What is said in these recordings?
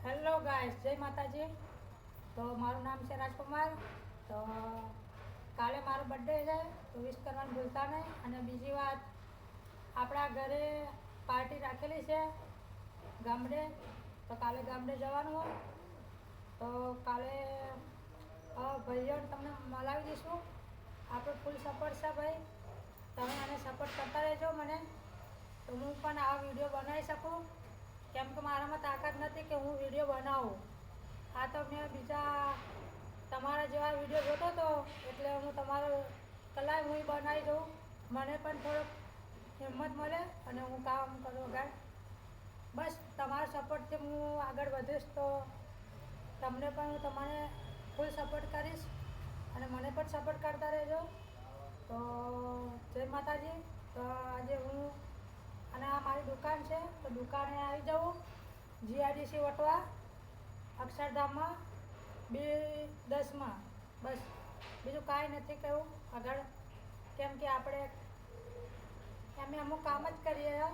Hello guys, જય માતાજી. તો મારું નામ છે રાજકુમાર. તો કાલે મારો બર્થડે છે, તો વિશ કરવાનું ભૂલતા નહીં. અને બીજી વાત, આપણા ઘરે પાર્ટી રાખેલી છે ગામડે, તો કાલે ગામડે જવાનું હોય. તો કાલે ભાઈઓને તમને મળાવી દઈશું. આપણો ફૂલ સપોર્ટ છે ભાઈ, તમે મને સપોર્ટ કરતા રહેજો મને, તો હું પણ આ વિડીયો બનાવી શકું. કેમ કે મારામાં તાકાત નથી કે હું વિડીયો બનાવું. આ તો મેં બીજા તમારા જેવા વિડીયો જોતો હતો, એટલે હું તમારો કલાક હું બનાવી દઉં. મને પણ થોડોક હિંમત મળે અને હું કામ કરું આગળ. બસ તમારા સપોર્ટથી હું આગળ વધીશ, તો તમને પણ હું તમારે ફૂલ સપોર્ટ કરીશ અને મને પણ સપોર્ટ કરતા રહેજો. તો જય માતાજી. તો આજે હું અને આ મારી દુકાન છે, તો દુકાને આવી જાઉં જીઆઈડીસી વટવા અક્ષરધામમાં B10માં. બસ બીજું કાંઈ નથી કહેવું આગળ, કેમ કે આપણે અમે અમુક કામ જ કરીએ.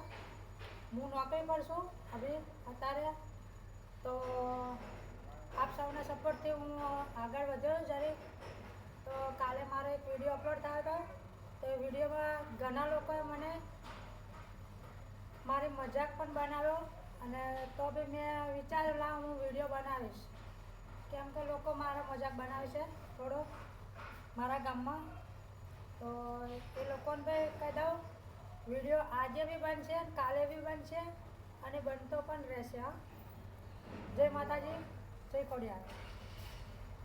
હું નોકરી પર છું અભી અત્યારે. તો આપ સૌના સપોર્ટથી હું આગળ વધ્યો જ્યારે. તો કાલે મારો એક વિડીયો અપલોડ થયો હતો, તો એ વિડીયોમાં ઘણા લોકોએ મને મારી મજાક પણ બનાવ્યો. અને તો બી મેં વિચાર્યું લાવ હું વિડીયો બનાવીશ, કેમ કે લોકો મારા મજાક બનાવે છે થોડો મારા ગામમાં. તો એ લોકોને બી કહી દઉં, વિડીયો આજે બી બનશે, કાલે બી બનશે અને બનતો પણ રહેશે. હા, જય માતાજી, જય ખોડિયાર.